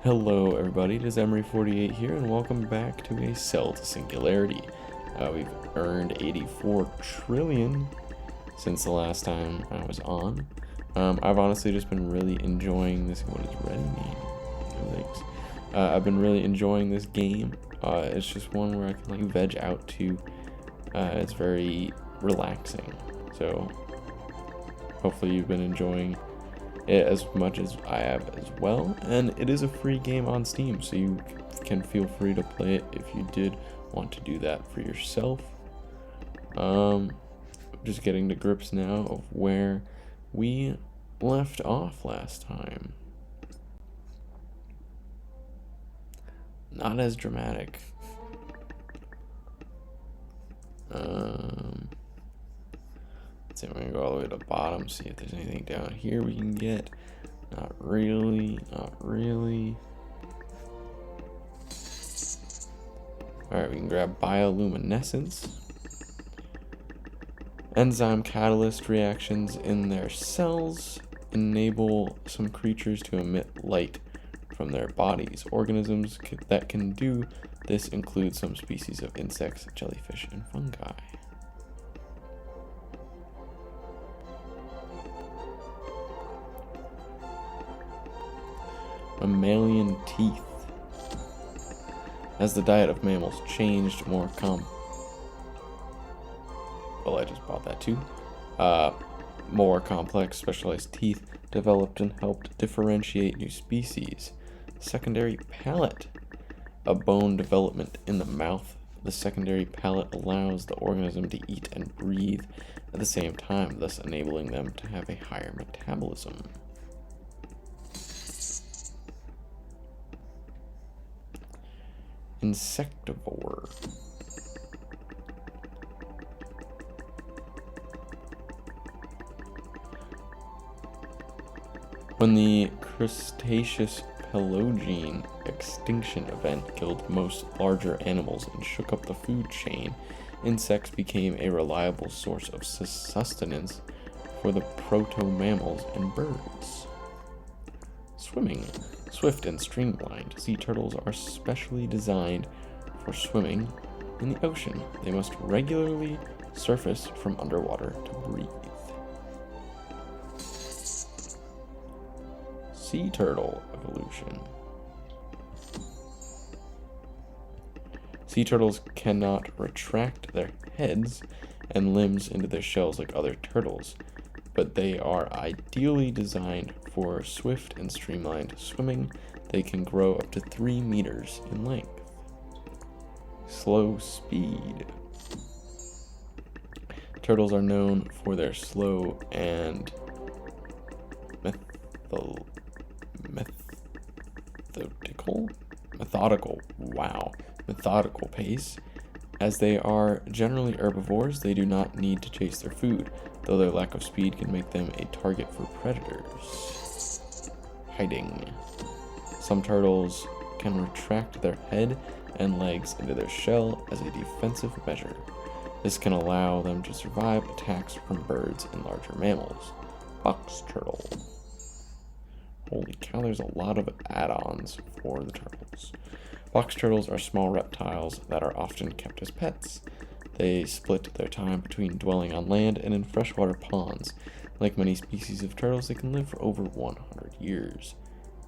Hello everybody, it is Emery48 here, and welcome back to a Cell to Singularity. We've earned 84 trillion since the last time I was on. I've honestly just been really enjoying this. What does ready mean? No thanks. I've been really enjoying this game. It's just one where I can veg out to. It's very relaxing. So hopefully you've been enjoying it as much as I have as well, and it is a free game on Steam, so you can feel free to play it if you did want to do that for yourself. Just getting to grips now of where we left off last time. Not as dramatic. So we're gonna go all the way to the bottom, see if there's anything down here we can get. Not really, not really. Alright, we can grab Bioluminescence. Enzyme catalyst reactions in their cells enable some creatures to emit light from their bodies. Organisms that can do this include some species of insects, jellyfish, and fungi. Mammalian teeth. As the diet of mammals changed, well, I just bought that too. More complex, specialized teeth developed and helped differentiate new species. Secondary palate. A bone development in the mouth. The secondary palate allows the organism to eat and breathe at the same time, thus enabling them to have a higher metabolism. Insectivore. When the Cretaceous Paleogene extinction event killed most larger animals and shook up the food chain, insects became a reliable source of sustenance for the proto-mammals and birds. Swimming. Swift and streamlined, sea turtles are specially designed for swimming in the ocean. They must regularly surface from underwater to breathe. Sea turtle evolution. Sea turtles cannot retract their heads and limbs into their shells like other turtles, but they are ideally designed for swift and streamlined swimming. They can grow up to 3 meters in length. Slow speed. Turtles are known for their slow and methodical pace. As they are generally herbivores, they do not need to chase their food, though their lack of speed can make them a target for predators. Hiding. Some turtles can retract their head and legs into their shell as a defensive measure. This can allow them to survive attacks from birds and larger mammals. Box turtle. Holy cow, there's a lot of add-ons for the turtles. Box turtles are small reptiles that are often kept as pets. They split their time between dwelling on land and in freshwater ponds. Like many species of turtles, they can live for over 100 years.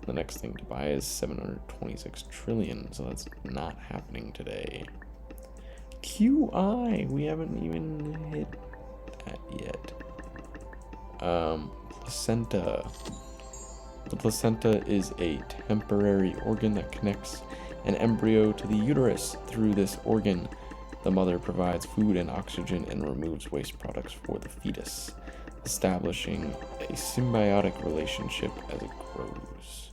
The next thing to buy is 726 trillion, so that's not happening today. QI, we haven't even hit that yet. Placenta. The placenta is a temporary organ that connects an embryo to the uterus. Through this organ, the mother provides food and oxygen and removes waste products for the fetus, establishing a symbiotic relationship as it grows.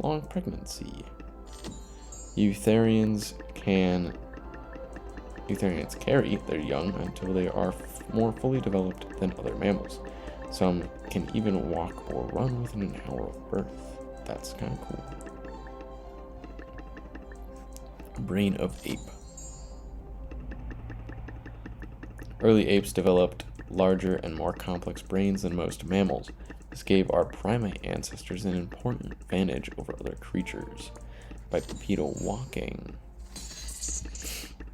Long pregnancy. Eutherians carry their young until they are more fully developed than other mammals. Some can even walk or run within an hour of birth. That's kind of cool. Brain of ape. Early apes developed larger and more complex brains than most mammals. This gave our primate ancestors an important advantage over other creatures. Bipedal walking.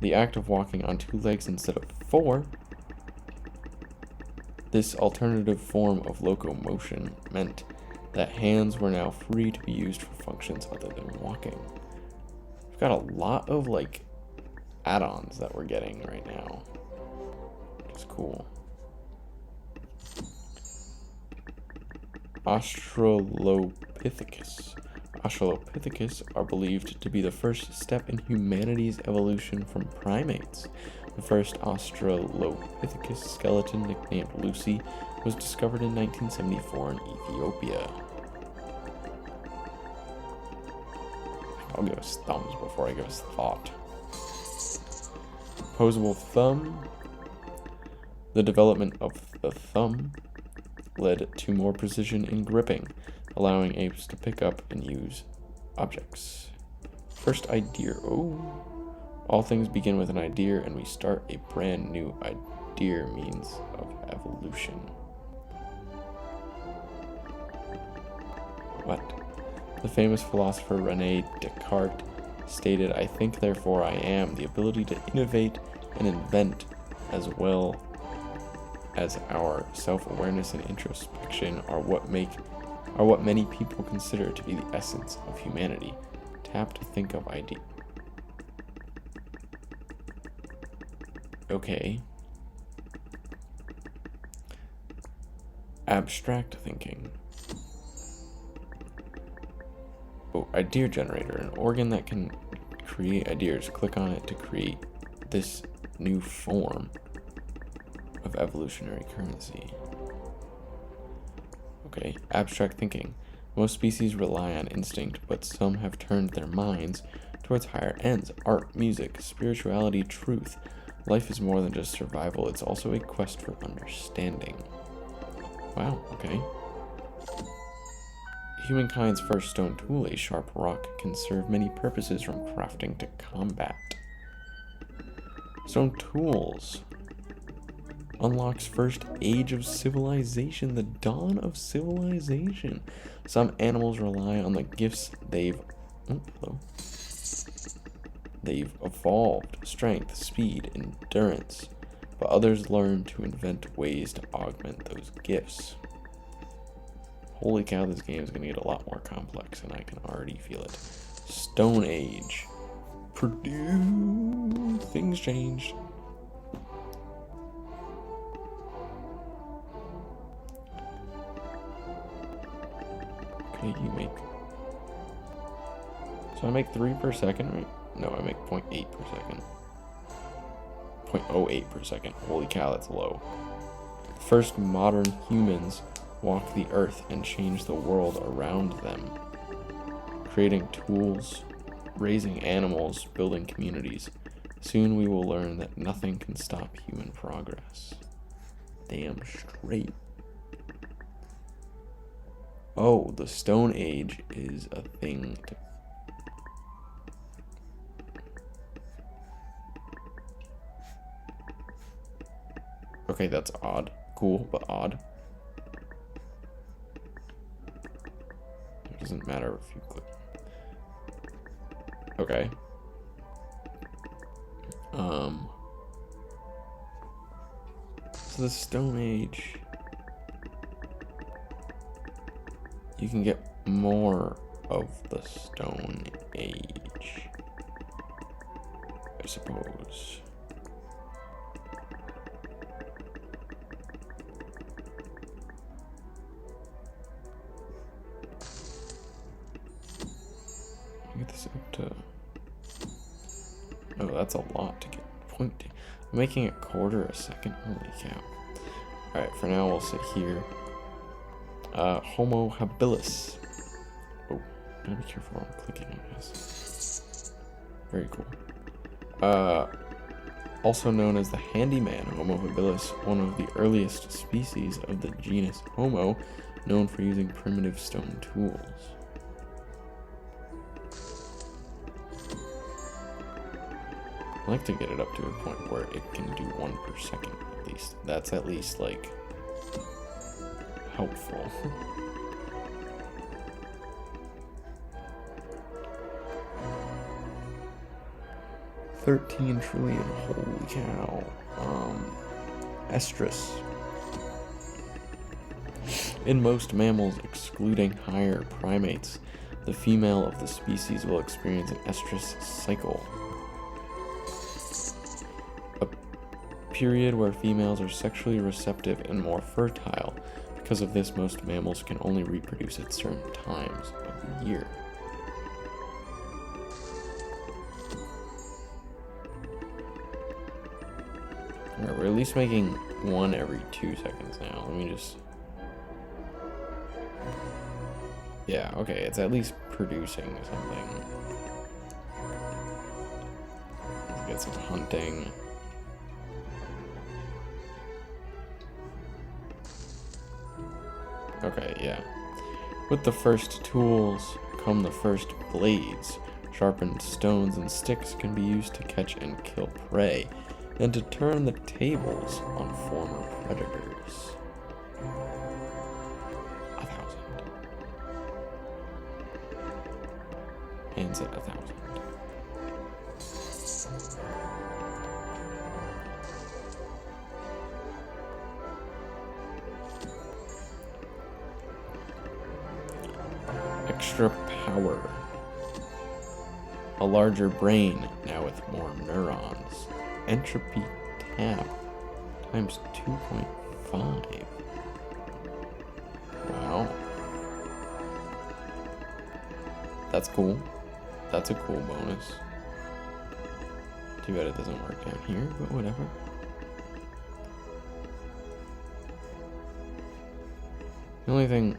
The act of walking on 2 legs instead of 4. This alternative form of locomotion meant that hands were now free to be used for functions other than walking. We've got a lot of like add-ons that we're getting right now. It's cool. Australopithecus. Australopithecus are believed to be the first step in humanity's evolution from primates. The first Australopithecus skeleton, nicknamed Lucy, was discovered in 1974 in Ethiopia. I'll give us thumbs before I give us thought. Opposable thumb. The development of the thumb led to more precision in gripping, allowing apes to pick up and use objects. First idea. Oh. All things begin with an idea, and we start a brand new idea means of evolution. What? The famous philosopher René Descartes stated, "I think, therefore I am." The ability to innovate and invent, as well as our self-awareness and introspection, are what many people consider to be the essence of humanity. Tap to think of idea. Okay. Abstract thinking. Oh, idea generator, an organ that can create ideas. Click on it to create this new form of evolutionary currency. Okay, abstract thinking. Most species rely on instinct, but some have turned their minds towards higher ends. Art, music, spirituality, truth. Life is more than just survival, it's also a quest for understanding. Wow, okay. Humankind's first stone tool, a sharp rock, can serve many purposes from crafting to combat. Stone tools unlocks first age of civilization, the dawn of civilization. Some animals rely on the gifts they've evolved: strength, speed, endurance, but others learn to invent ways to augment those gifts. Holy cow, this game is going to get a lot more complex, and I can already feel it. Stone Age. Purdue. Things changed. Okay, you make... So I make 3 per second, right? No, I make 0.8 per second. 0.08 per second. Holy cow, that's low. First modern humans walk the earth and change the world around them. Creating tools, raising animals, building communities. Soon we will learn that nothing can stop human progress. Damn straight. Oh, the Stone Age is a thing to... Okay, that's odd. Cool, but odd. It doesn't matter if you click. Okay. So the Stone Age, you can get more of the Stone Age, I suppose. Get this up to... Oh, that's a lot to get pointing. I'm making it quarter a second. Holy cow. Alright, for now we'll sit here. Homo habilis. Oh, gotta be careful where I'm clicking on this. Very cool. Also known as the handyman, Homo habilis, one of the earliest species of the genus Homo, known for using primitive stone tools. I like to get it up to a point where it can do 1 per second at least. That's at least like helpful. 13 trillion, holy cow. Estrus. In most mammals, excluding higher primates, the female of the species will experience an estrus cycle. A period where females are sexually receptive and more fertile. Because of this, most mammals can only reproduce at certain times of the year. Alright, we're at least making one every 2 seconds now. Let me just... Yeah, okay, it's at least producing something. Let's get some hunting. Okay, yeah. With the first tools come the first blades. Sharpened stones and sticks can be used to catch and kill prey, and to turn the tables on former predators. 1,000. Hands at 1,000. Extra power. A larger brain, now with more neurons. Entropy tab times 2.5. Wow. That's cool. That's a cool bonus. Too bad it doesn't work down here, but whatever. The only thing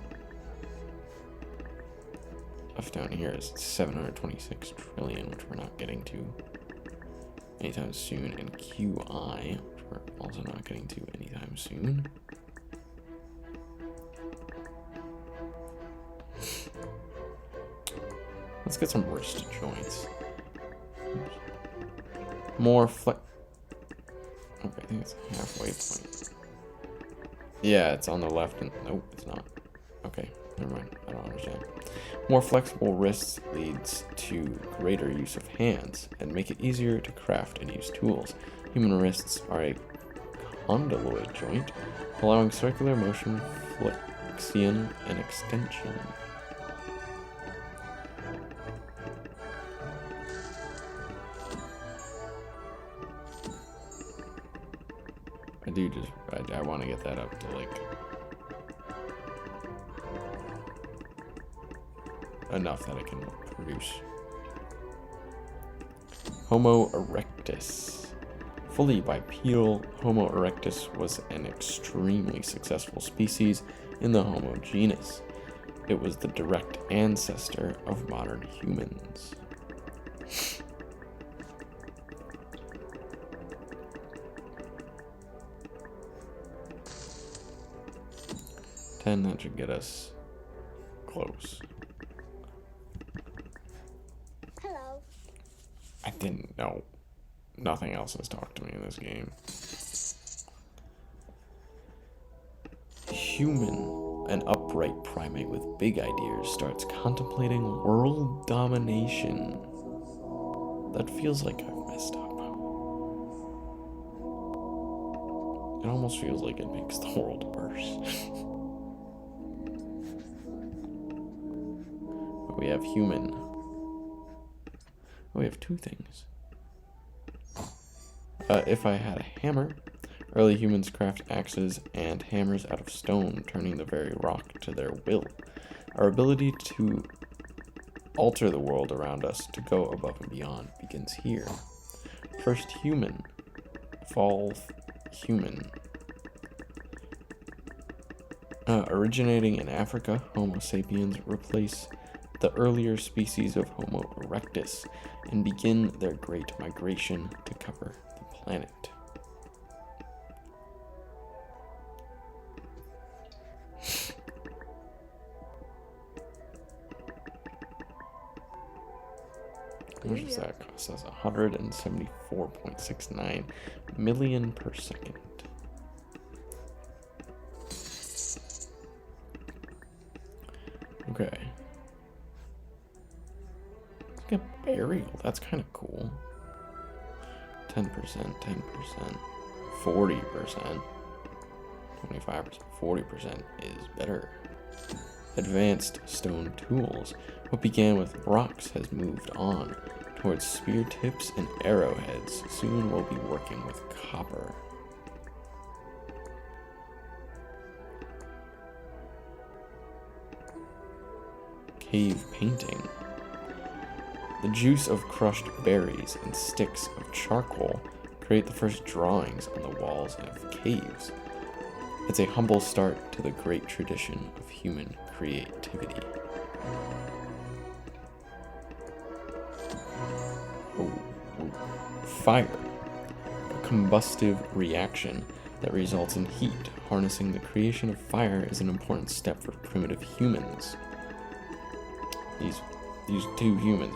left down here is 726 trillion, which we're not getting to anytime soon, and QI, which we're also not getting to anytime soon. Let's get some wrist joints. More flex. Okay, I think it's a halfway point. Yeah, it's on the left, and nope, it's not. Okay, never mind. I don't understand. More flexible wrists leads to greater use of hands and make it easier to craft and use tools. Human wrists are a condyloid joint, allowing circular motion, flexion, and extension. I want to get that up to like enough that I can produce. Homo erectus. Fully bipedal, Homo erectus was an extremely successful species in the Homo genus. It was the direct ancestor of modern humans. That should get us close. Hello. I didn't know. Nothing else has talked to me in this game. Human, an upright primate with big ideas, starts contemplating world domination. That feels like I've messed up. It almost feels like it makes the world worse. We have human. We have two things. If I had a hammer, early humans craft axes and hammers out of stone, turning the very rock to their will. Our ability to alter the world around us, to go above and beyond, begins here. First human. Evolve human. Originating in Africa, Homo sapiens replace the earlier species of Homo erectus and begin their great migration to cover the planet. How much does that cost us? 174.69 million per second. Look at burial. That's kind of cool. 10%, 10%, 40%, 25%, 40% is better. Advanced stone tools. What began with rocks has moved on towards spear tips and arrowheads. Soon we'll be working with copper. Cave painting. The juice of crushed berries and sticks of charcoal create the first drawings on the walls of caves. It's a humble start to the great tradition of human creativity. Fire. A combustive reaction that results in heat. Harnessing the creation of fire is an important step for primitive humans. These two humans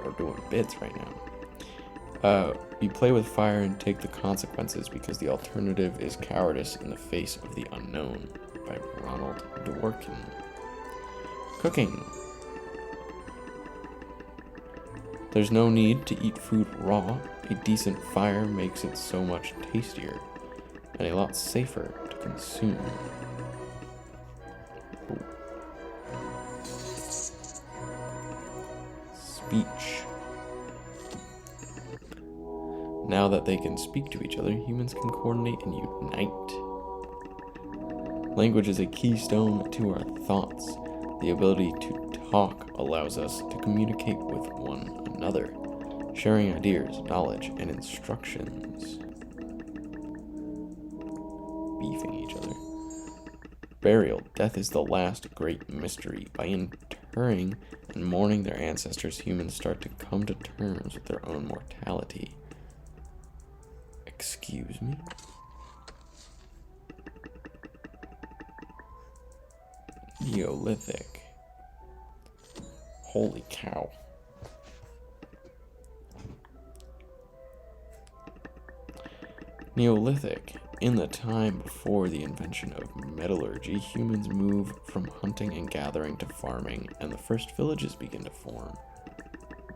are doing bits right now. We play with fire and take the consequences because the alternative is cowardice in the face of the unknown, by Ronald Dworkin. Cooking. There's no need to eat food raw. A decent fire makes it so much tastier and a lot safer to consume. Ooh. Speech. Now that they can speak to each other, humans can coordinate and unite. Language is a keystone to our thoughts. The ability to talk allows us to communicate with one another, sharing ideas, knowledge, and instructions. Beefing each other. Burial. Death is the last great mystery. By interring and mourning their ancestors, humans start to come to terms with their own mortality. Excuse me? Neolithic. Holy cow. Neolithic. In the time before the invention of metallurgy, humans move from hunting and gathering to farming, and the first villages begin to form.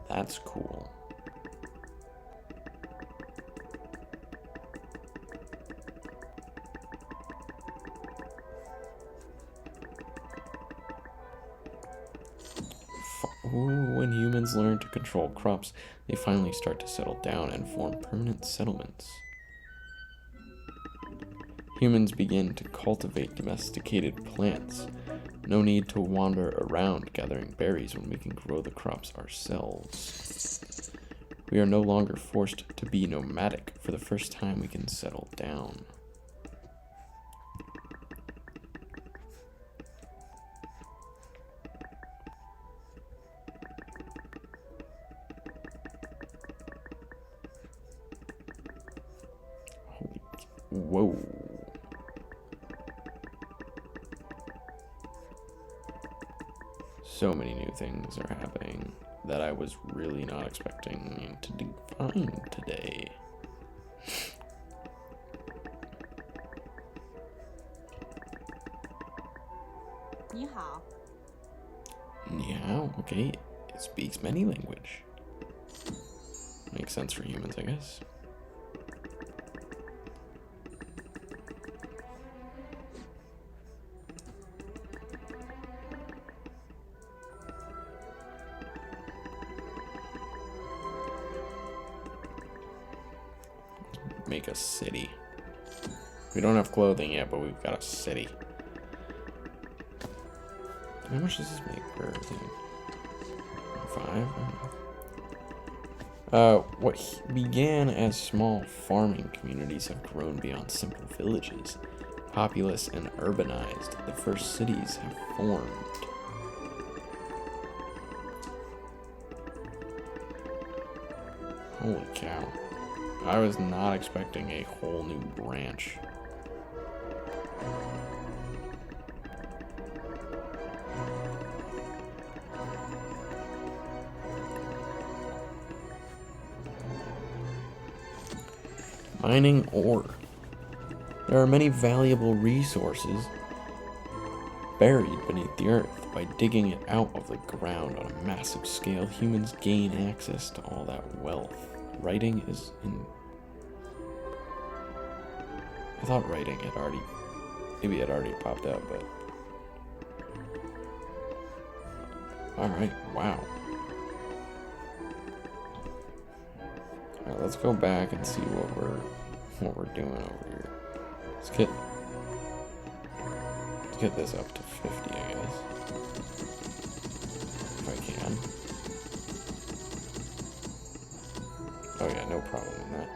That's cool. When humans learn to control crops, they finally start to settle down and form permanent settlements. Humans begin to cultivate domesticated plants. No need to wander around gathering berries when we can grow the crops ourselves. We are no longer forced to be nomadic. For the first time, we can settle down. Whoa. So many new things are happening that I was really not expecting to find today. Ni hao. Ni hao, okay. It speaks many language. Makes sense for humans, I guess. Make a city. We don't have clothing yet, but we've got a city. How much does this make per thing? 5? What began as small farming communities have grown beyond simple villages. Populous and urbanized, the first cities have formed. Holy cow. I was not expecting a whole new branch. Mining ore. There are many valuable resources Buried beneath the earth, by digging it out of the ground on a massive scale, humans gain access to all that wealth. Writing is in... I thought writing had already... Maybe it already popped up, but... Alright, wow. Alright, let's go back and see what we're doing over here. Let's get this up to 50, I guess. If I can. Oh yeah, no problem in that.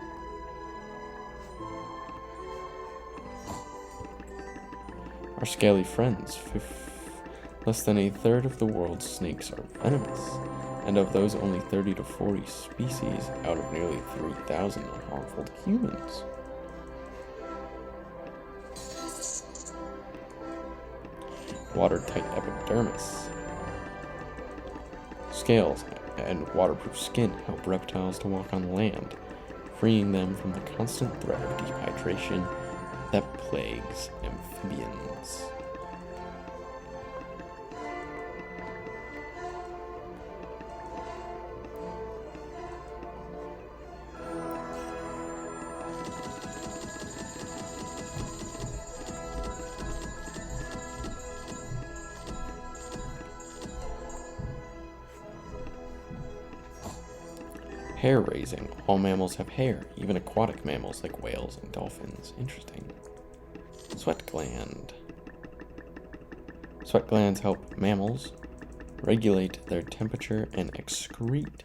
Our scaly friends. Less than a third of the world's snakes are venomous, and of those only 30 to 40 species out of nearly 3,000 are harmful to humans. Watertight epidermis. Scales and waterproof skin help reptiles to walk on land, freeing them from the constant threat of dehydration that plagues amphibians. Hair raising. All mammals have hair, even aquatic mammals like whales and dolphins. Interesting. Sweat gland. Sweat glands help mammals regulate their temperature and excrete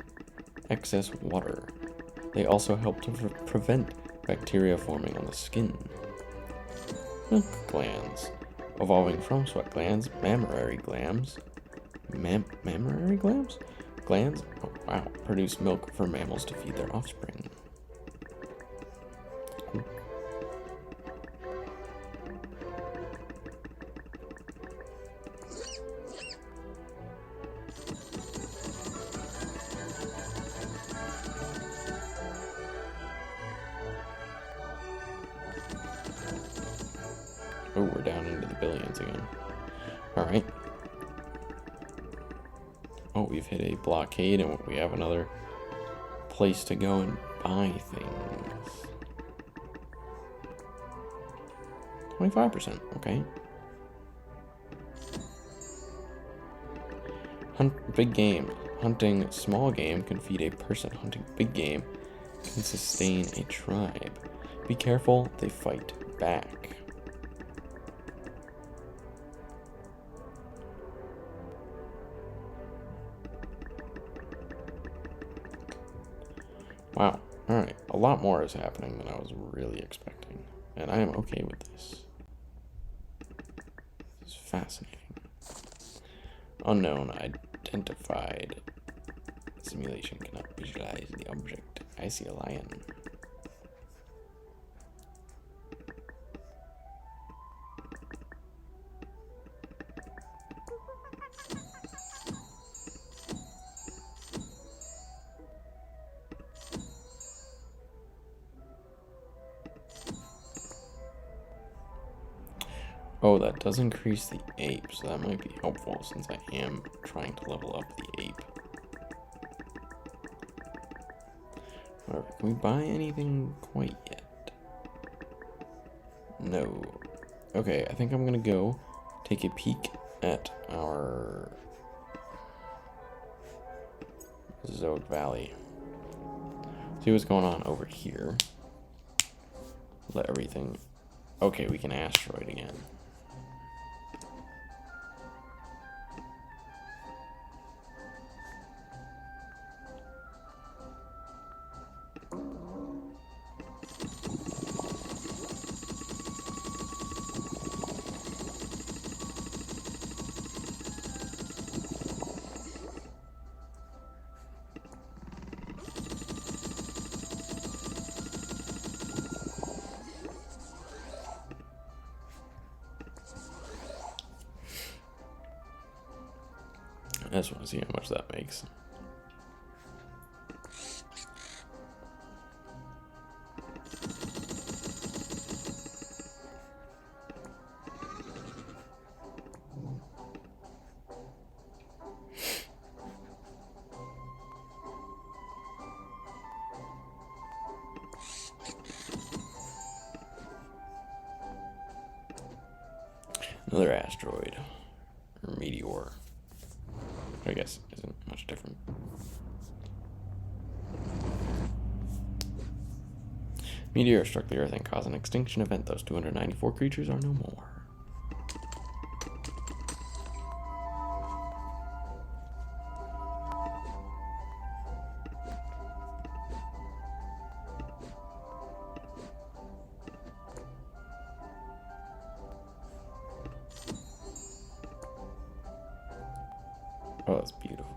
excess water. They also help to prevent bacteria forming on the skin. Milk glands. Evolving from sweat glands, mammary glands. Mammary glands? Glands, oh wow, produce milk for mammals to feed their offspring. Oh, we're down into the billions again. Alright. Oh, we've hit a blockade and we have another place to go and buy things. 25%, okay. Hunt big game. Hunting small game can feed a person. Hunting big game can sustain a tribe. Be careful, they fight back. Wow, alright, a lot more is happening than I was really expecting, and I am okay with this. This is fascinating. Unknown identified. Simulation cannot visualize the object. I see a lion. Oh, that does increase the ape, so that might be helpful since I am trying to level up the ape. Whatever, can we buy anything quite yet? No. Okay, I think I'm gonna go take a peek at our Zoic Valley. See what's going on over here. Let everything... Okay, we can asteroid again. I just want to see how much that makes. Another asteroid. Or meteor. I guess isn't much different. Meteor struck the Earth and caused an extinction event. Those 294 creatures are no more. Oh, that's beautiful.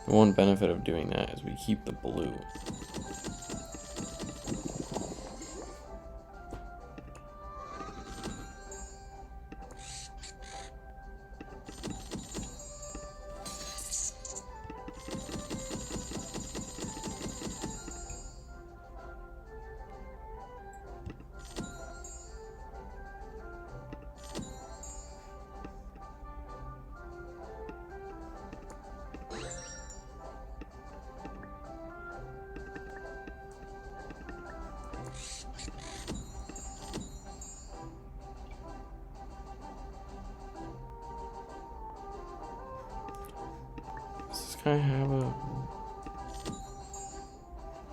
The one benefit of doing that is we keep the blue. Does this guy have a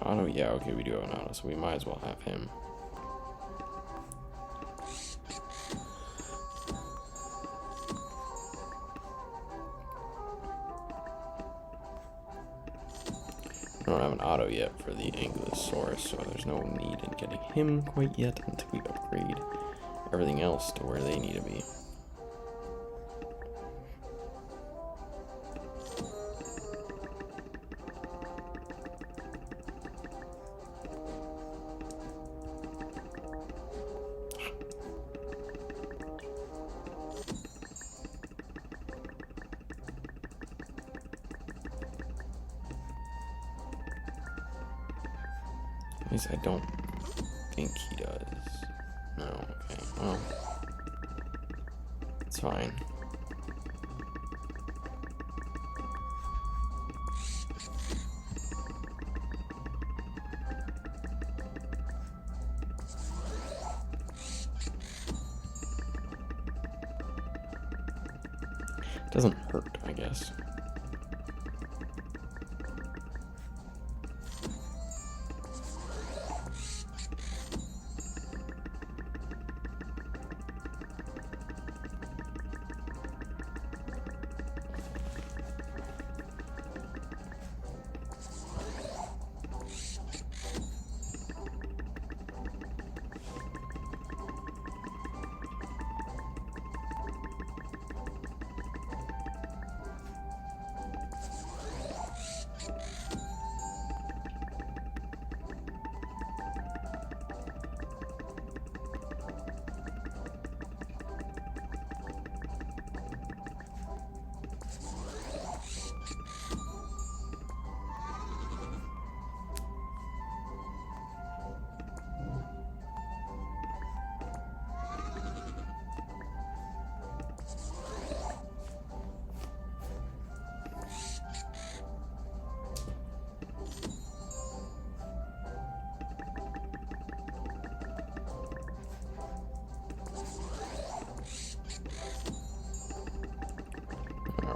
auto? Yeah, okay, we do have an auto, so we might as well have him. I don't have an auto yet for the Ankylosaurus, so there's no need in getting him quite yet until we upgrade everything else to where they need to be. At least I don't think he does. No, okay, well, it's fine. Doesn't hurt, I guess.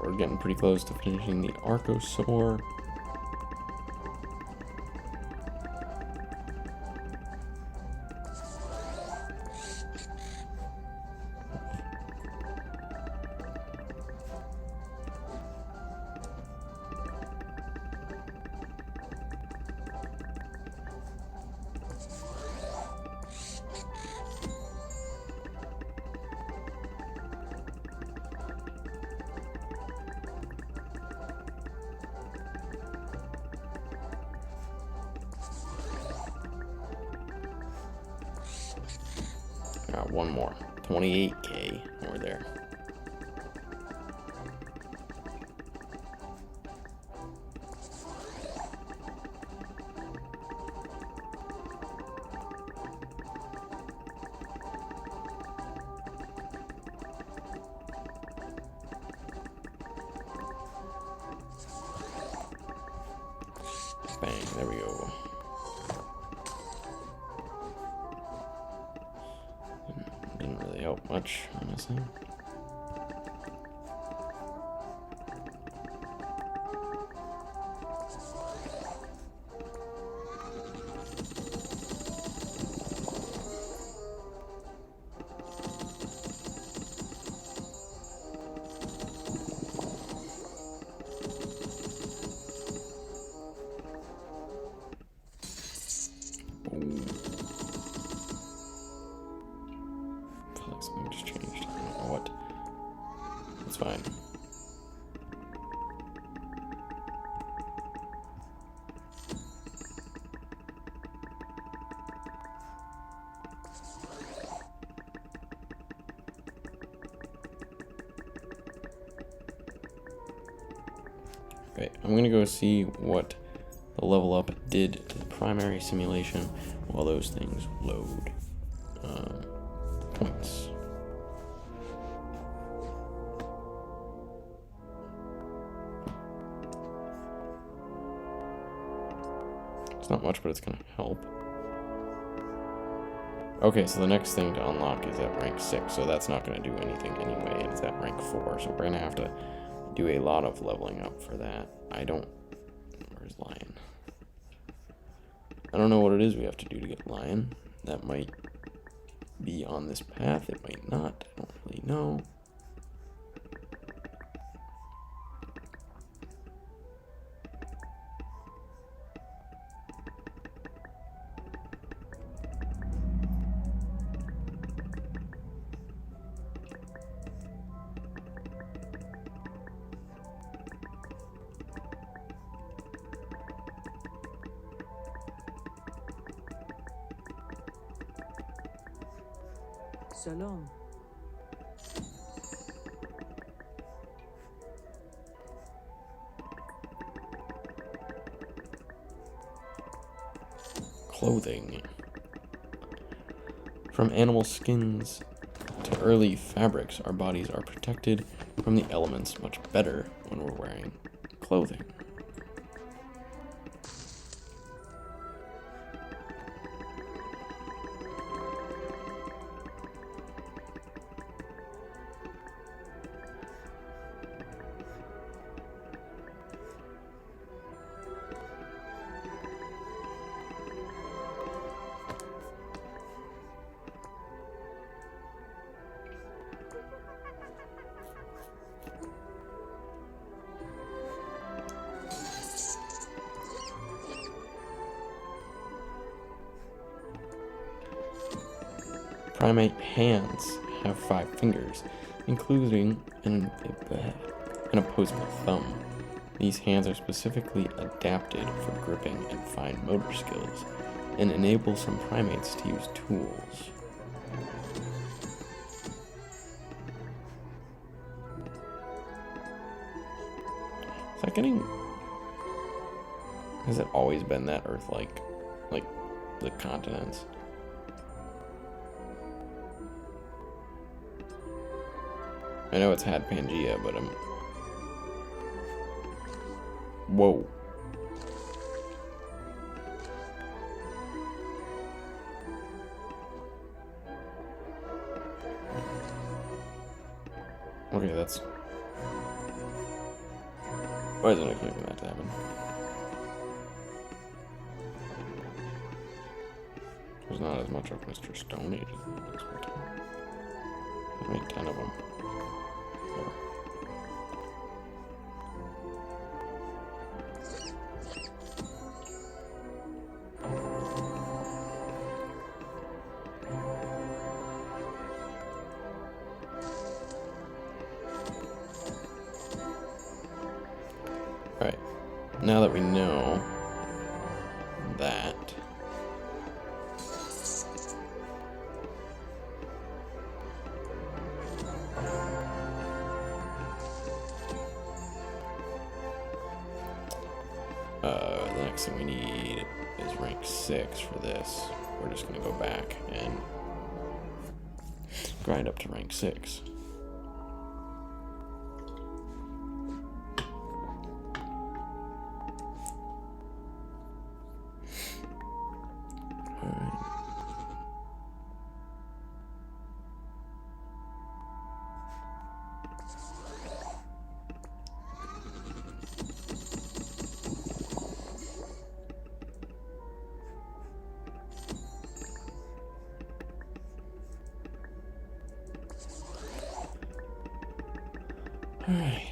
We're getting pretty close to finishing the Archosaur. Got one more. 28K. We're there. Bang, there we go. Didn't really help much, honestly. Something just changed. I don't know what. It's fine. Okay, I'm gonna go see what the level up did to the primary simulation while those things load points. It's not much, but it's gonna help. Okay, so the next thing to unlock is at rank 6, so that's not gonna do anything anyway, and it's at rank 4, so we're gonna have to do a lot of leveling up for that. Where's Lion? I don't know what it is we have to do to get Lion. That might be on this path, it might not, I don't really know. Shalom. Clothing. From animal skins to early fabrics, our bodies are protected from the elements much better when we're wearing clothing. Primate hands have 5 fingers, including an opposable thumb. These hands are specifically adapted for gripping and fine motor skills, and enable some primates to use tools. Is that getting... Has it always been that Earth-like? Like, the continents? I know it's had Pangea, but I'm... Whoa. Okay, that's... Why isn't I expecting that to happen? There's not as much of Mr. Stone Age as I expected. I made 10 of them. Alright, now that we know that, the next thing we need is rank 6 for this. We're just going to go back and grind up to rank 6. Alright.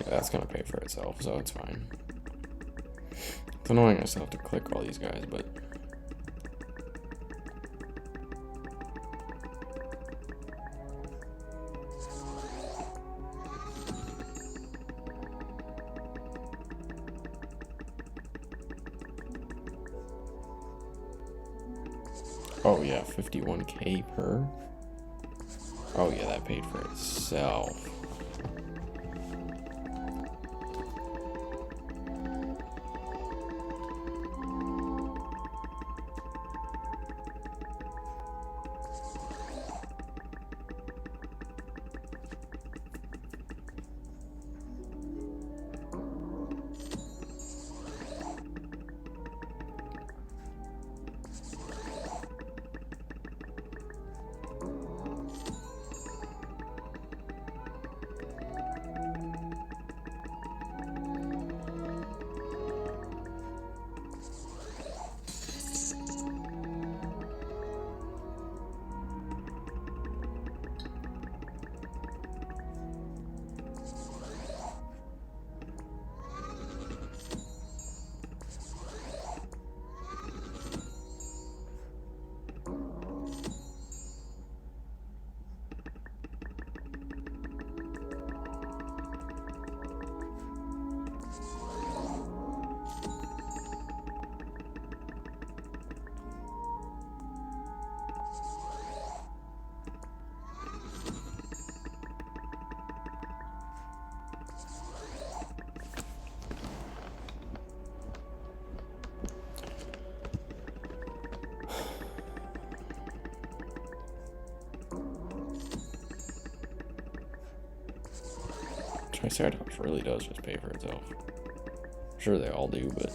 That's gonna pay for itself, so it's fine. It's annoying I still have to click all these guys, but oh yeah, 51K per. Oh yeah, that paid for itself. Triceratops really does just pay for itself. Sure, they all do, but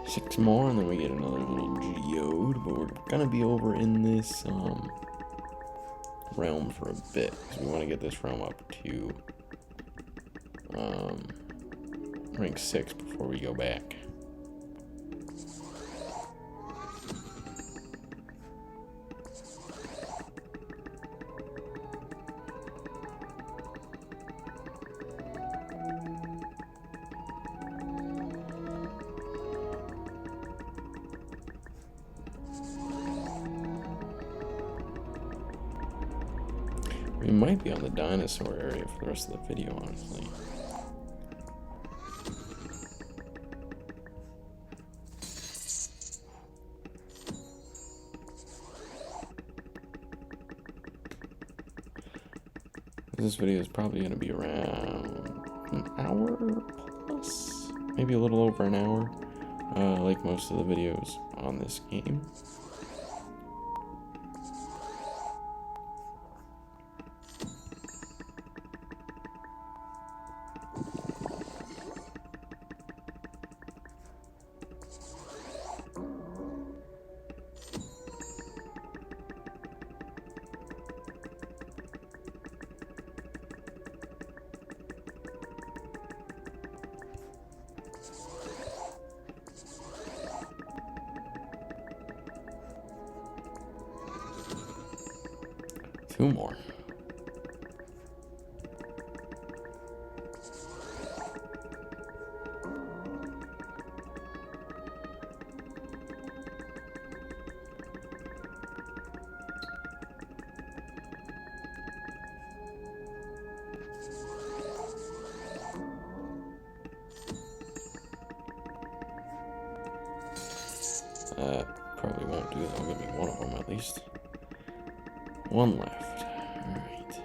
six more, and then we get another little geode. But we're gonna be over in this realm for a bit because we want to get this realm up to rank 6 before we go back. We might be on the dinosaur area for the rest of the video, honestly. This video is probably going to be around an hour plus, maybe a little over an hour, like most of the videos on this game. Two more. Probably won't do that. I'll give me one of them at least. One left. Alright.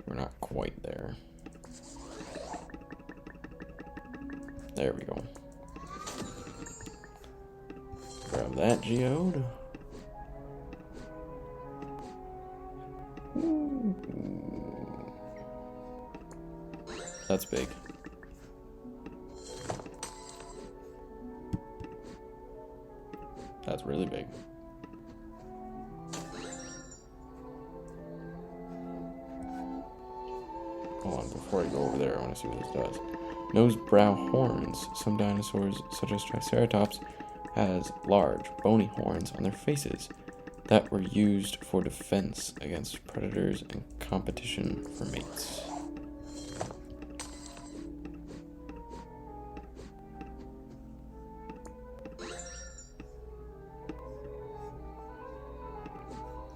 We're not quite there. There we go. Grab that geode. That's big. That's really big. Hold on, before I go over there, I want to see what this does. Nose brow horns. Some dinosaurs, such as Triceratops, has large, bony horns on their faces that were used for defense against predators and competition for mates.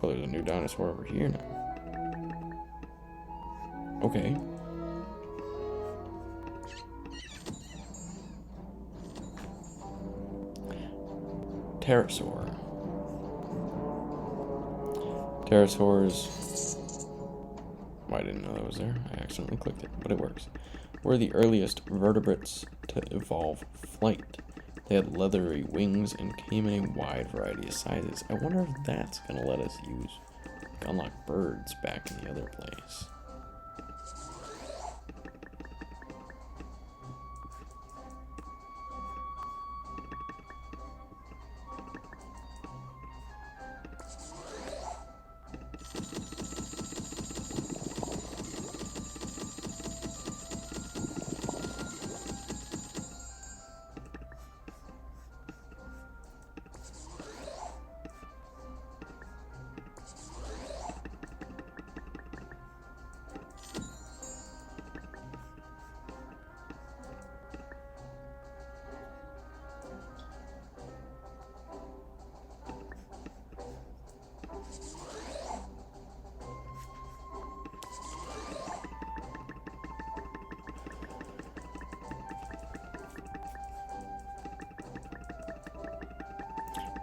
Oh, there's a new dinosaur over here now. Okay. Pterosaur. Pterosaurs. Oh, I didn't know that was there. I accidentally clicked it, but it works. Were the earliest vertebrates to evolve flight. They had leathery wings and came in a wide variety of sizes. I wonder if that's going to let us unlock birds back in the other place.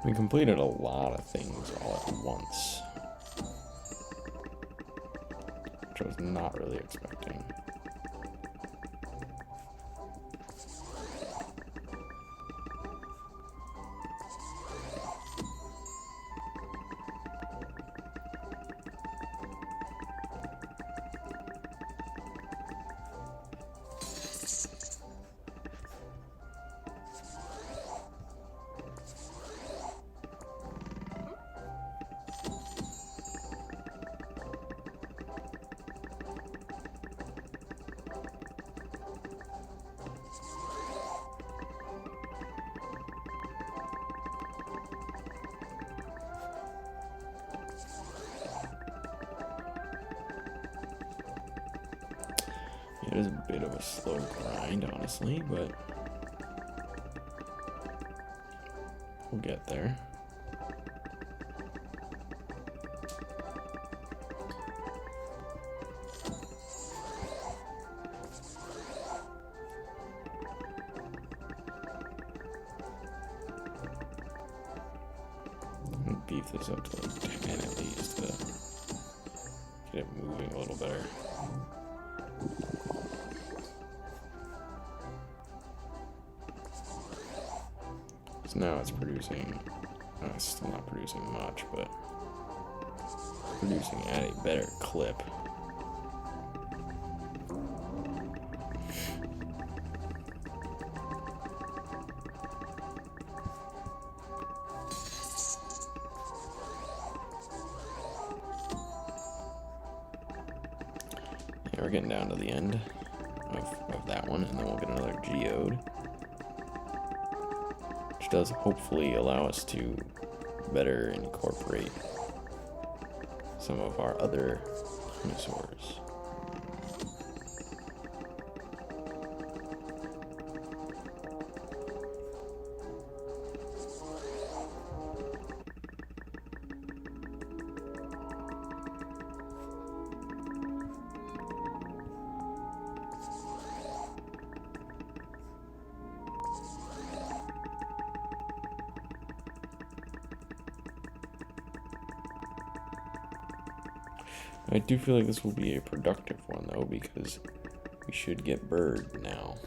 We completed a lot of things all at once, which I was not really expecting. It is a bit of a slow grind, honestly, but we'll get there. I'm gonna beef this up to like 10 at least to get it moving a little better. So now it's producing, it's still not producing much, but producing at a better clip. Yeah, we're getting down to the end of that one, and then we'll get another geode, which does hopefully allow us to better incorporate some of our other dinosaurs. I do feel like this will be a productive one, though, because we should get bird now.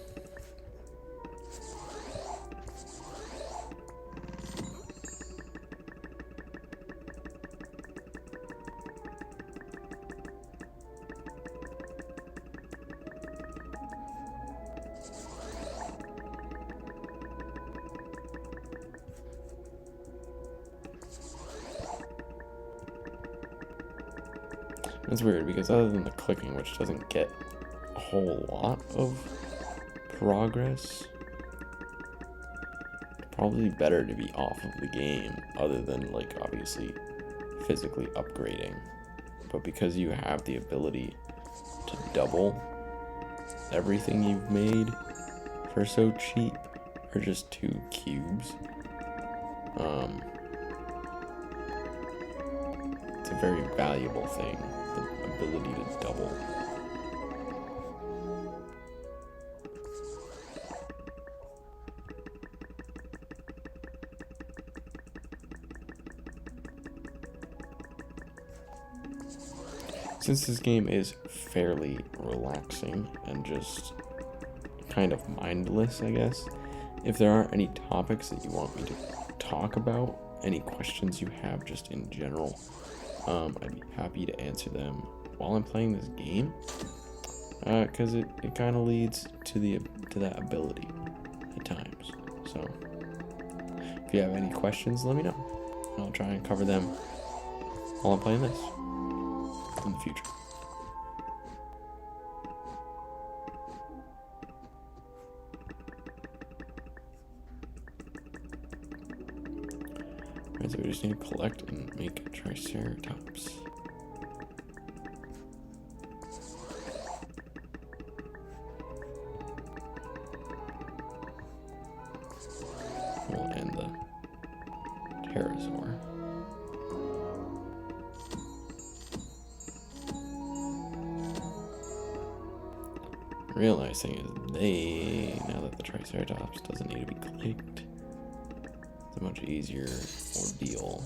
It's weird because other than the clicking, which doesn't get a whole lot of progress, it's probably better to be off of the game other than like obviously physically upgrading. But because you have the ability to double everything you've made for so cheap, or just 2 cubes, it's a very valuable thing. The ability to double. Since this game is fairly relaxing and just kind of mindless, I guess, if there are any topics that you want me to talk about, any questions you have just in general, I'd be happy to answer them while I'm playing this game, because it kind of leads to that ability at times. So if you have any questions, let me know. I'll try and cover them while I'm playing this in the future. Alright, so we just need to collect and make Triceratops. We'll end the Pterosaur. Real thing is now that the Triceratops doesn't need to be clicked, it's a much easier ordeal.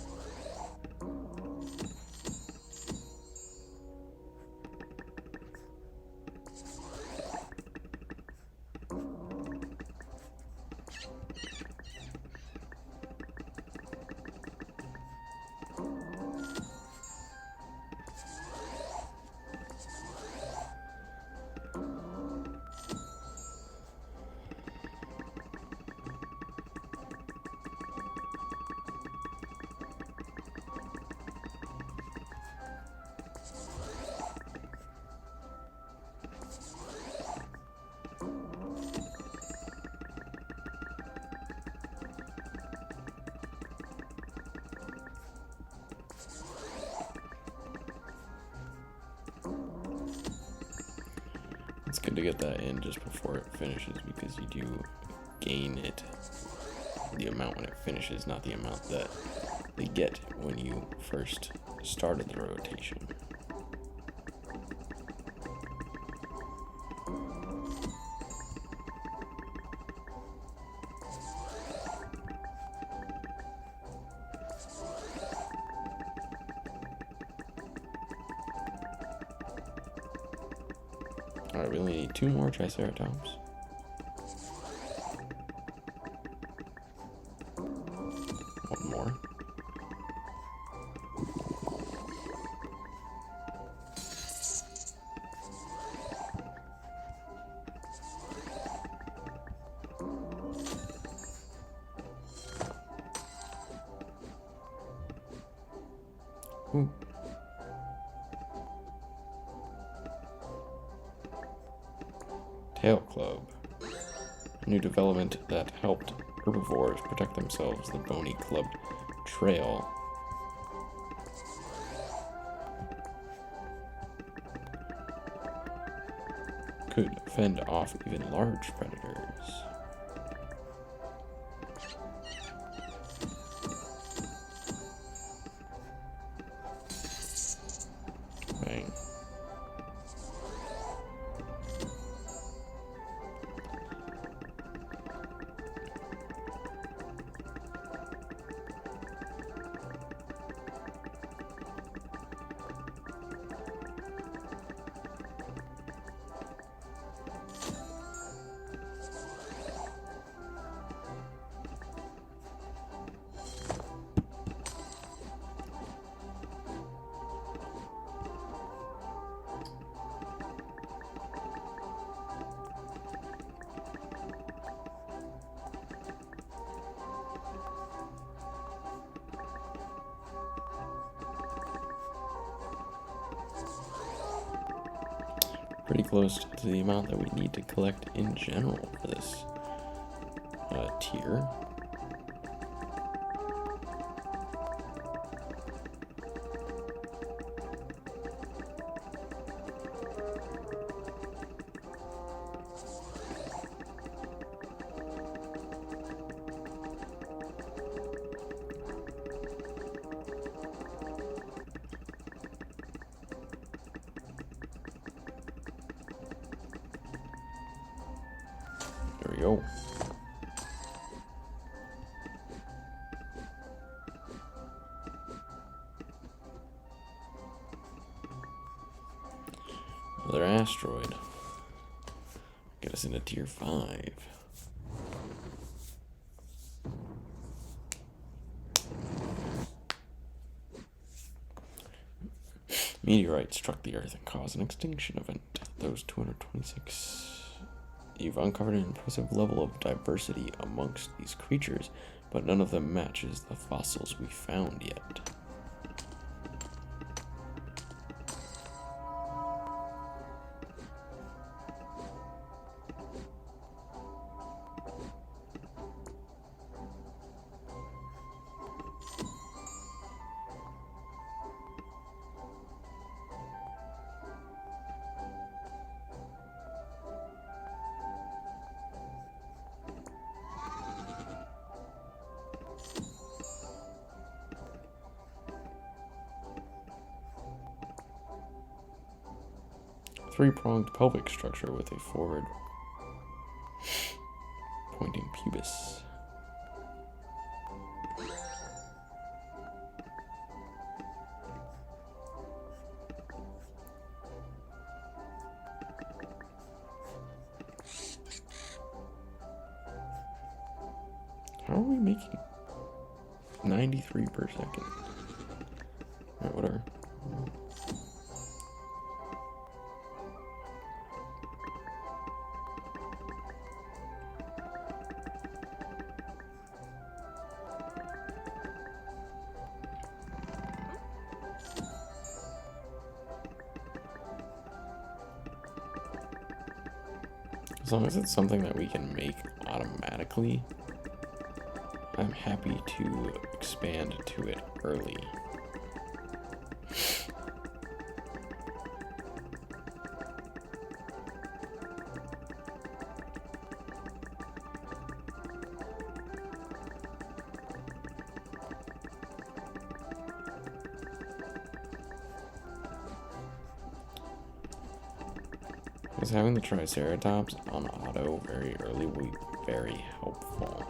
to get that in just before it finishes, because you do gain it, the amount when it finishes, not the amount that they get when you first started the rotation. Alright, we only need 2 more Triceratops. One more. Ooh. Tail Club. A new development that helped herbivores protect themselves. The bony clubbed trail. Could fend off even large predators. Bang. Pretty close to the amount that we need to collect in general for this tier. There we go. Another asteroid. Get us into tier 5. Meteorite struck the Earth and caused an extinction event. Those 226. You've uncovered an impressive level of diversity amongst these creatures, but none of them matches the fossils we found yet. Three-pronged pelvic structure with a forward pointing pubis. How are we making 93 per second? Alright, whatever. As long as it's something that we can make automatically, I'm happy to expand to it early. Because having the Triceratops on auto very early will be very helpful.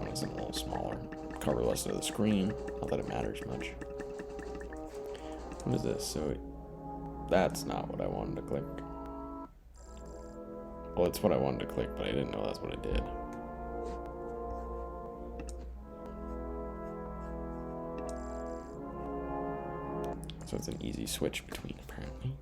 It's a little smaller. Cover less of the screen. Not that it matters much. What is this? That's not what I wanted to click. Well, it's what I wanted to click, but I didn't know that's what it did. So it's an easy switch between, apparently.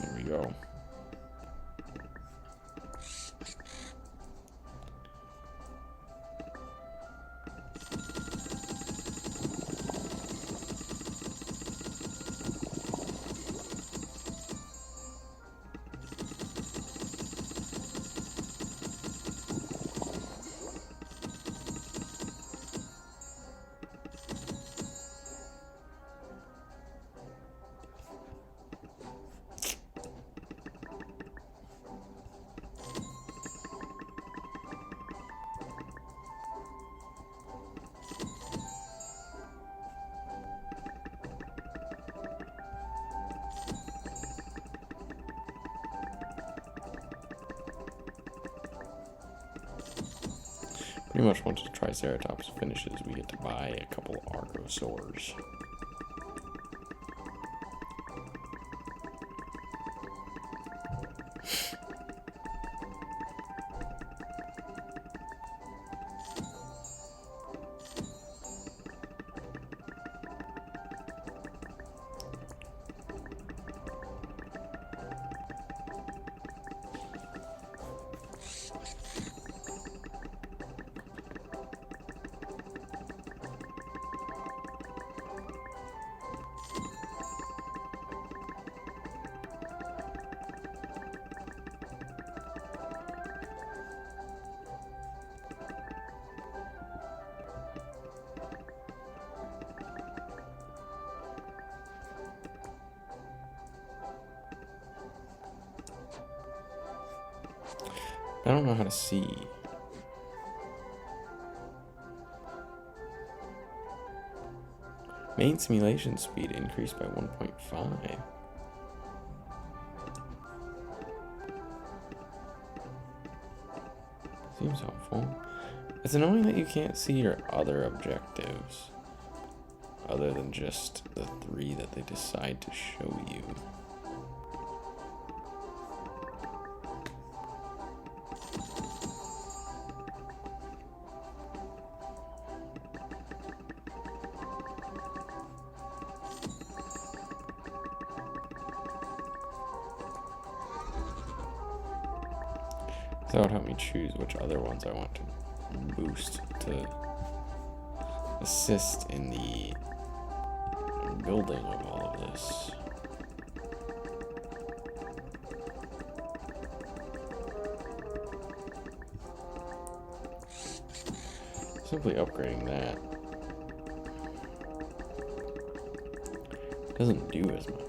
There we go. Pretty much once the Triceratops finishes, we get to buy a couple Archosaurs. I don't know how to see. Main simulation speed increased by 1.5. Seems helpful. It's annoying that you can't see your other objectives, other than just the 3 that they decide to show you. That would help me choose which other ones I want to boost to assist in the building of all of this. Simply upgrading that doesn't do as much.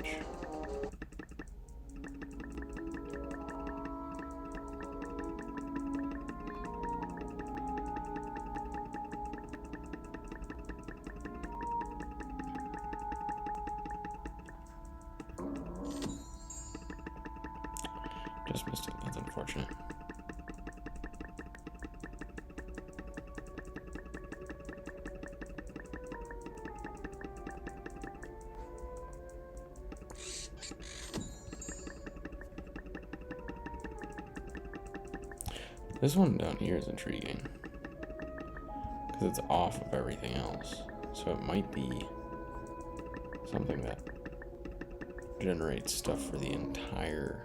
Just missed it. That's unfortunate. This one down here is intriguing. Because it's off of everything else. So it might be something that generates stuff for the entire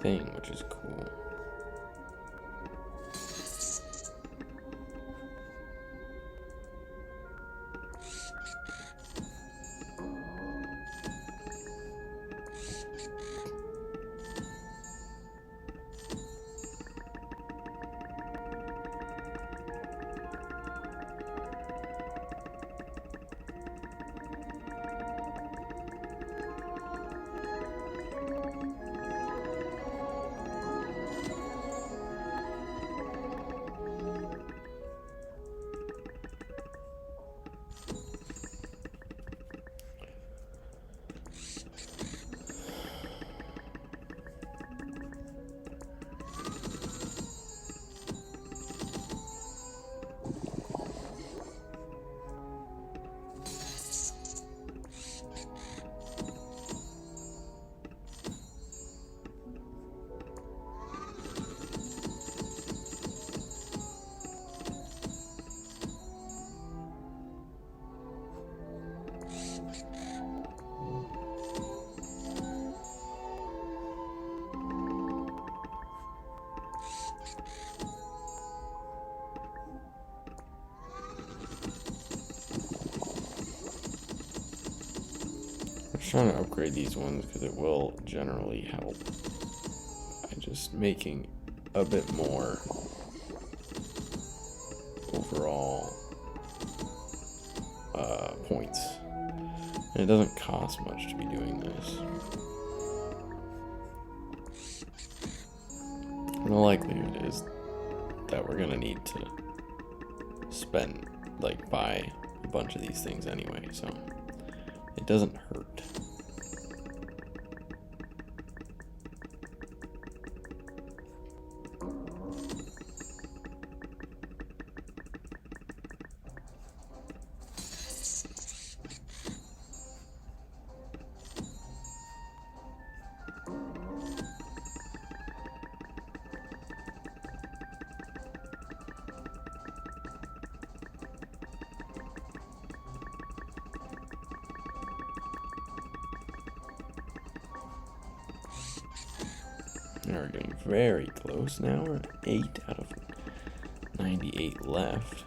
thing, which is cool. I'm just trying to upgrade these ones because it will generally help by just making a bit more overall points. And it doesn't cost much to be doing this. And the likelihood is that we're gonna need to spend, like, buy a bunch of these things anyway, so it doesn't hurt. We're getting very close now. We're at 8 out of 98 left.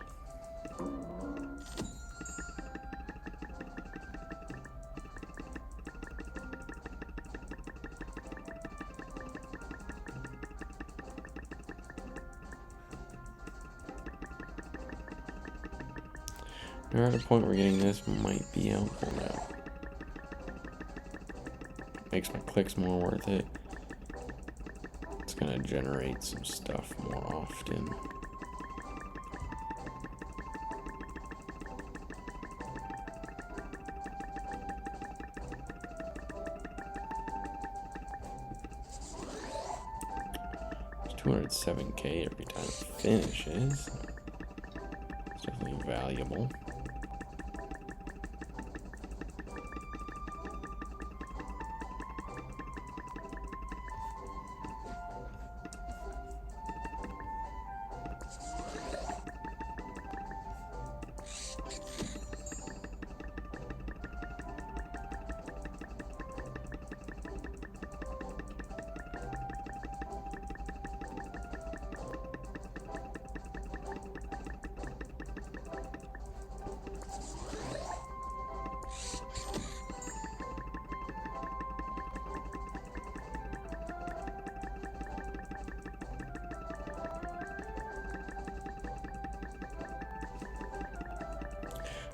We're at a point where getting this might be helpful now. Makes my clicks more worth it. It's gonna generate some stuff more often. It's 207k every time it finishes. It's definitely valuable.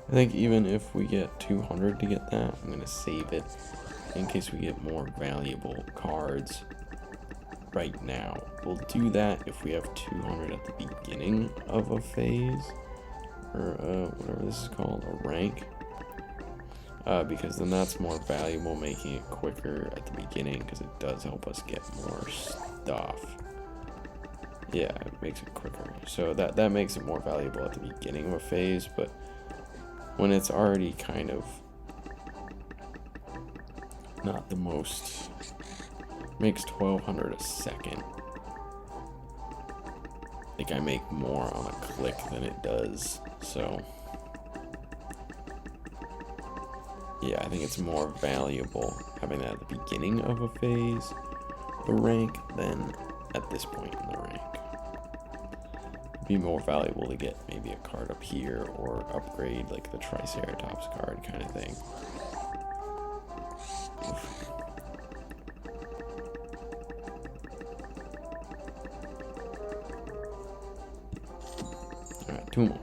I think even if we get 200 to get that, I'm going to save it in case we get more valuable cards right now. We'll do that if we have 200 at the beginning of a phase, or whatever this is called, a rank. Because then that's more valuable, making it quicker at the beginning, because it does help us get more stuff. Yeah, it makes it quicker. So that makes it more valuable at the beginning of a phase, but when it's already kind of not the most, makes 1200 a second. like I make more on a click than it does, so yeah, I think it's more valuable having that at the beginning of a phase, the rank, than at this point in the rank. It'd be more valuable to get maybe a card up here or upgrade like the Triceratops card kind of thing. Alright, 2 more.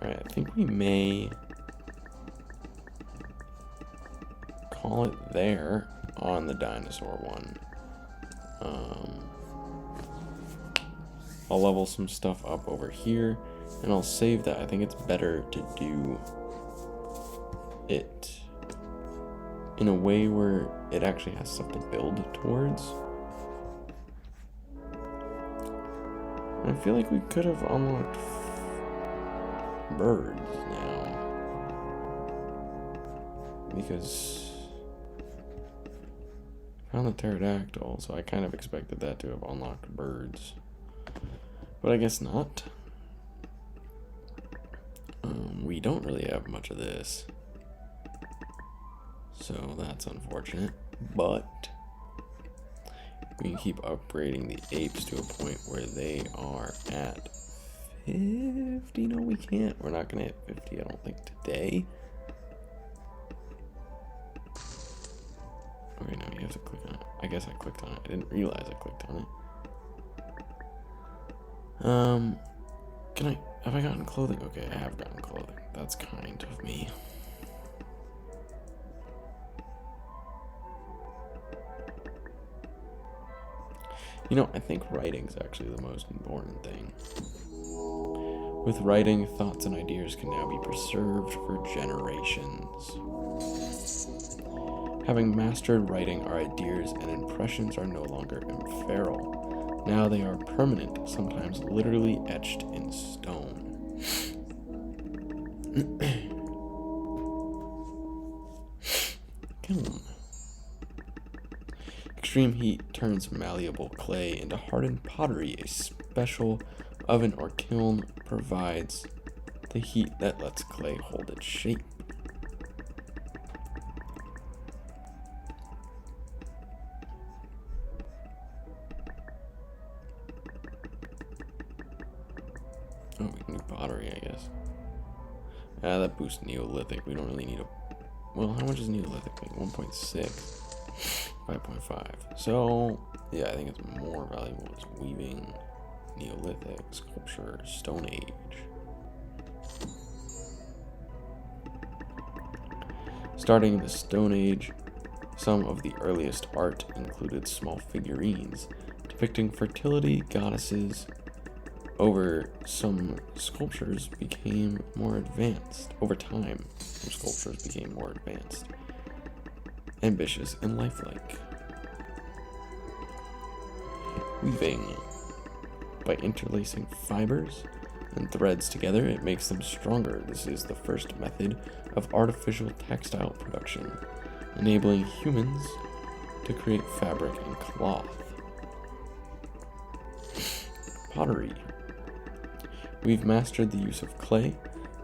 Alright, I think we may call it there on the dinosaur one. I'll level some stuff up over here, and I'll save that. I think it's better to do it in a way where it actually has stuff to build towards. I feel like we could have unlocked birds now, because I found the pterodactyl, so I kind of expected that to have unlocked birds, but I guess not. We don't really have much of this, so that's unfortunate, but we can keep upgrading the apes to a point where they are at 50. No, we can't. We're not gonna hit 50, I don't think, today. Okay, no, you have to click on it. I guess I clicked on it. I didn't realize I clicked on it. Have I gotten clothing? Okay, I have gotten clothing. That's kind of me. You know, I think writing's actually the most important thing. With writing, thoughts and ideas can now be preserved for generations. Having mastered writing, our ideas and impressions are no longer ephemeral. Now they are permanent, sometimes literally etched in stone. Kiln. Extreme heat turns malleable clay into hardened pottery. A special oven or kiln provides the heat that lets clay hold its shape. Oh, we can do pottery, I guess. That boosts Neolithic. We don't really need a... Well, how much is Neolithic? Like 1.6. 5.5. So, yeah, I think it's more valuable as weaving, Neolithic, sculpture, Stone Age. Starting in the Stone Age, some of the earliest art included small figurines depicting fertility goddesses. Over some sculptures became more advanced. Over time, some sculptures became more advanced, ambitious, and lifelike. Weaving. By interlacing fibers and threads together, it makes them stronger. This is the first method of artificial textile production, enabling humans to create fabric and cloth. Pottery. We've mastered the use of clay,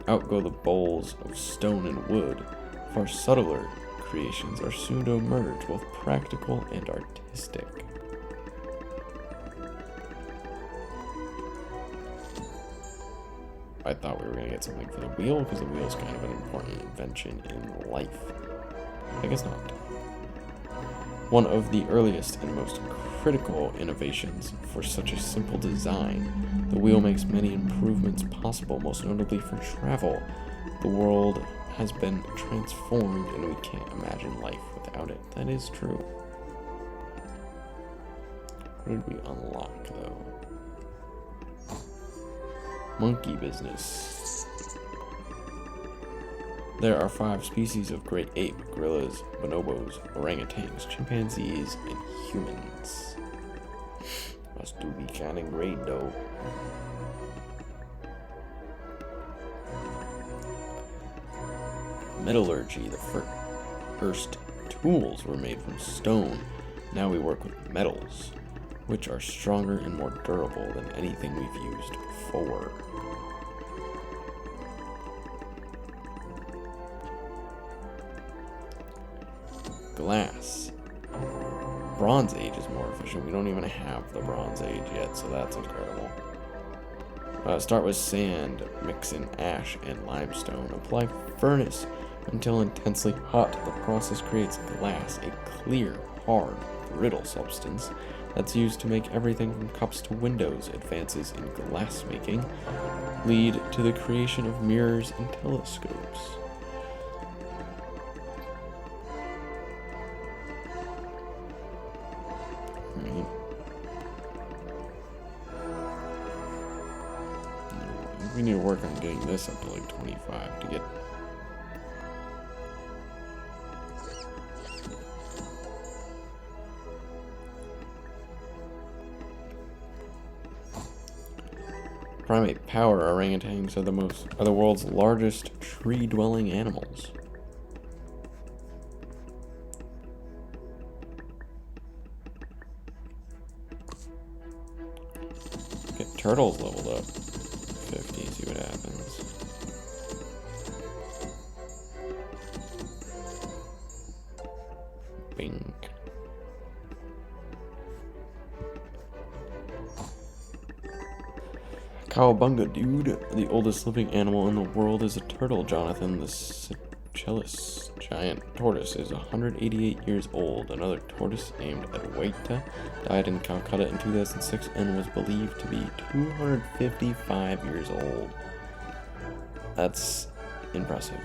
outgo the bowls of stone and wood. Far subtler creations are soon to emerge, both practical and artistic. I thought we were going to get something for the wheel, because the wheel is kind of an important invention in life. I guess not. One of the earliest and most critical innovations for such a simple design, the wheel makes many improvements possible, most notably for travel. The world has been transformed and we can't imagine life without it. That is true. What What did we unlock, though? Monkey business. There are 5 species of great ape: gorillas, bonobos, orangutans, chimpanzees, and humans. Must do be kind of great, though. Metallurgy. The first tools were made from stone. Now we work with metals, which are stronger and more durable than anything we've used before. Glass. Bronze Age is more efficient. We don't even have the Bronze Age yet, so that's incredible. Start with sand, mix in ash and limestone. Apply furnace until intensely hot. The process creates glass, a clear, hard, brittle substance that's used to make everything from cups to windows. Advances in glass making lead to the creation of mirrors and telescopes. Right. We need to work on getting this up to like 25 to get. Primate power. Orangutans are the world's largest tree-dwelling animals. Get turtles leveled up. 50, see what happens. Bing. Cowabunga, dude. The oldest living animal in the world is a turtle. Jonathan, the Seychelles giant tortoise, is 188 years old. Another tortoise named Adwaita died in Calcutta in 2006 and was believed to be 255 years old. That's impressive.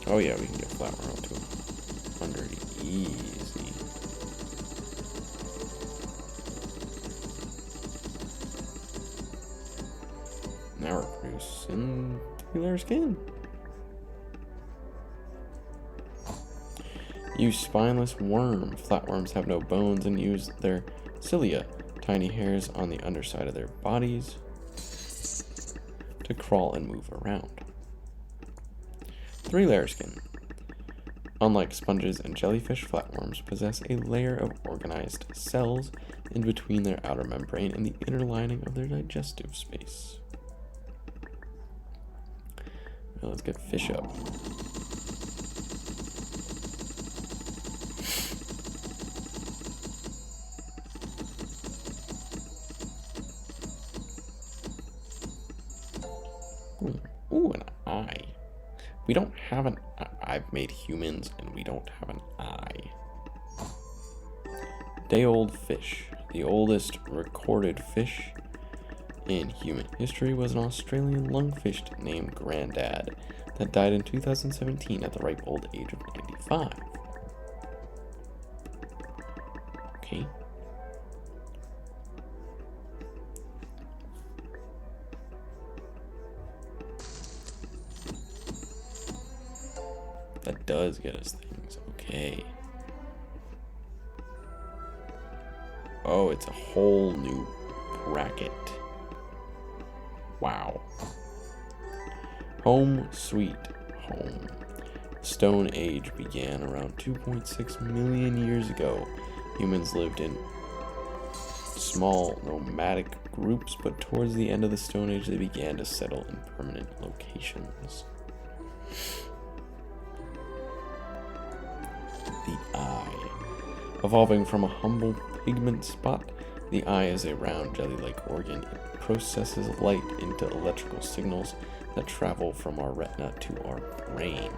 Oh yeah, we can get flatworm up to 100 easy. Now we're producing 3-layer skin. Use spineless worm. Flatworms have no bones and use their cilia, tiny hairs on the underside of their bodies, to crawl and move around. 3-layer skin. Unlike sponges and jellyfish, flatworms possess a layer of organized cells in between their outer membrane and the inner lining of their digestive space. Now let's get fish up. Ooh, an eye. We don't have an eye. I've made humans and we don't have an eye. Day-old fish. The oldest recorded fish in human history was an Australian lungfish named Grandad that died in 2017 at the ripe old age of 95. Okay. That does get us things. Okay. Oh, it's a whole new bracket. Wow. Home sweet home. Stone Age began around 2.6 million years ago. Humans lived in small nomadic groups, but towards the end of the Stone Age they began to settle in permanent locations. The eye. Evolving from a humble pigment spot, the eye is a round jelly-like organ. It processes light into electrical signals that travel from our retina to our brain.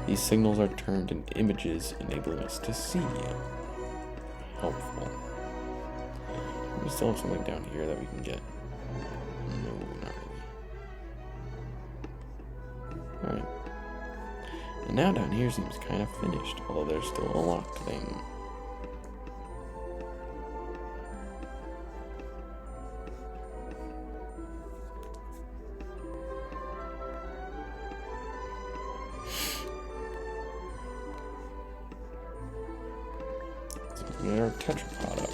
These signals are turned into images, enabling us to see. Helpful. We still have something down here that we can get. No, not really. Alright. And now down here seems kind of finished, although there's still a locked thing. Get our tetrapod up.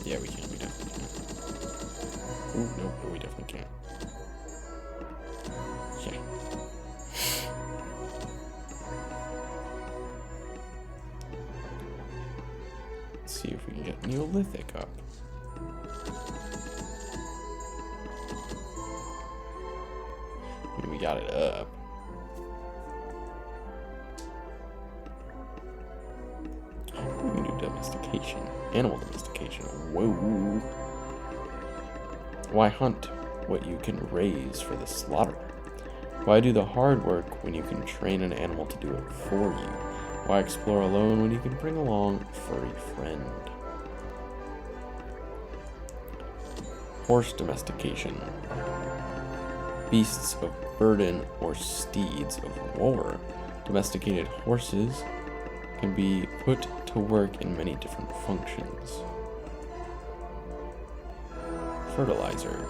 Yeah, we can. We definitely can. Ooh, no, we definitely can't. Yeah. Let's see if we can get Neolithic up. I mean, we got it up. We can do domestication. Animal domestication. Whoa. Why hunt what you can raise for the slaughter? Why do the hard work when you can train an animal to do it for you? Why explore alone when you can bring along a furry friend? Horse domestication. Beasts of burden or steeds of war. Domesticated horses can be put to work in many different functions. Fertilizer.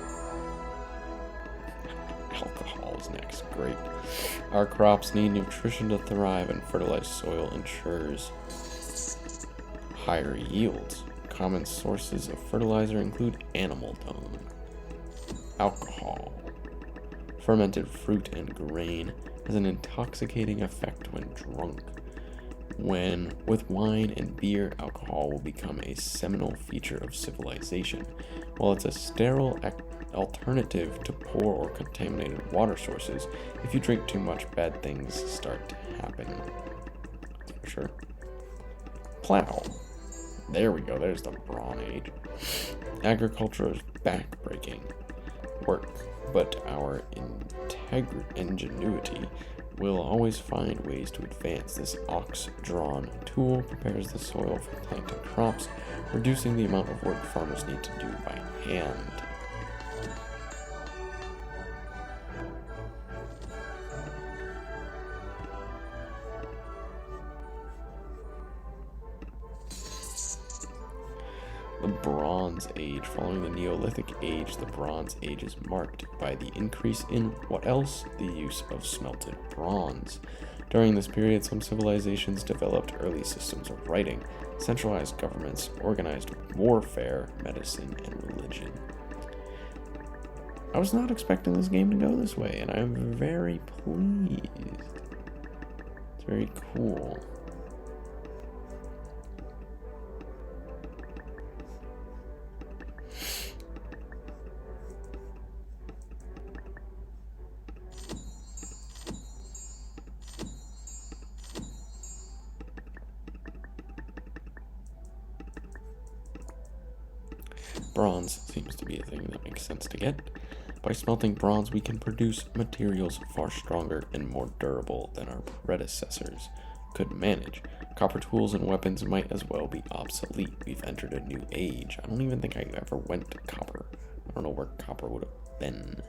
Alcohol is next. Great. Our crops need nutrition to thrive, and fertilized soil ensures higher yields. Common sources of fertilizer include animal dung, alcohol. Fermented fruit and grain has an intoxicating effect when drunk. When with wine and beer, alcohol will become a seminal feature of civilization. While it's a sterile alternative to poor or contaminated water sources, if you drink too much, bad things start to happen. For sure. Plow. There we go, there's the Bronze Age. Agriculture is backbreaking work, but our ingenuity will always find ways to advance. This ox-drawn tool prepares the soil for planting crops, reducing the amount of work farmers need to do by hand. The Bronze Age. Following the Neolithic Age, the Bronze Age is marked by the increase in what else? The use of smelted bronze. During this period, some civilizations developed early systems of writing, centralized governments, organized warfare, medicine, and religion. I was not expecting this game to go this way, and I'm very pleased. It's very cool. Bronze seems to be a thing that makes sense to get. By smelting bronze, we can produce materials far stronger and more durable than our predecessors could manage. Copper tools and weapons might as well be obsolete. We've entered a new age. I don't even think I ever went to copper. I don't know where copper would have been.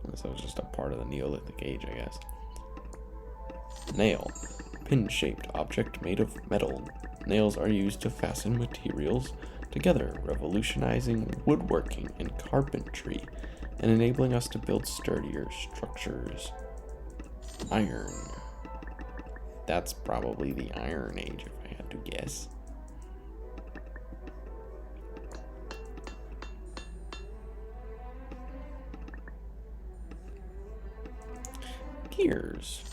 Unless that was just a part of the Neolithic Age, I guess. Nail. Pin-shaped object made of metal. Nails are used to fasten materials together, revolutionizing woodworking and carpentry, and enabling us to build sturdier structures. Iron. That's probably the Iron Age, if I had to guess. Gears.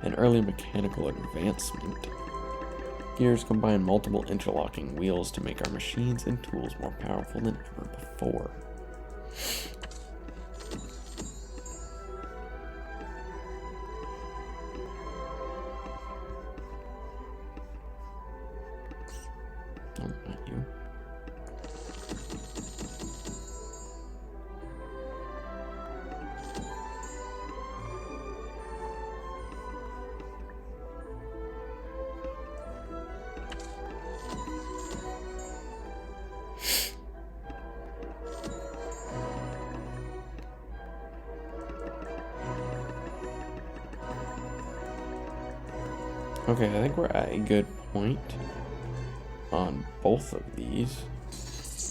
An early mechanical advancement. Gears combine multiple interlocking wheels to make our machines and tools more powerful than ever before. Oh, not you. Okay, I think we're at a good point on both of these.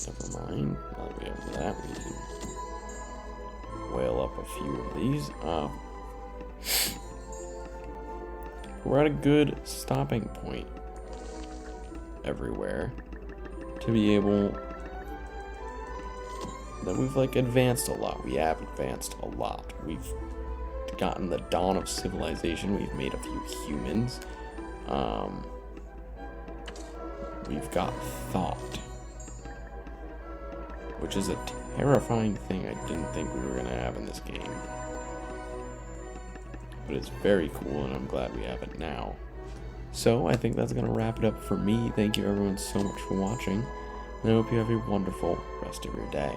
Never mind. Now that we have that, we can whale up a few of these. We're at a good stopping point everywhere to be able that we've like advanced a lot. We have advanced a lot. We've gotten the dawn of civilization. We've made a few humans. We've got thought, which is a terrifying thing I didn't think we were going to have in this game. But it's very cool, and I'm glad we have it now. So, I think that's going to wrap it up for me. Thank you everyone so much for watching, and I hope you have a wonderful rest of your day.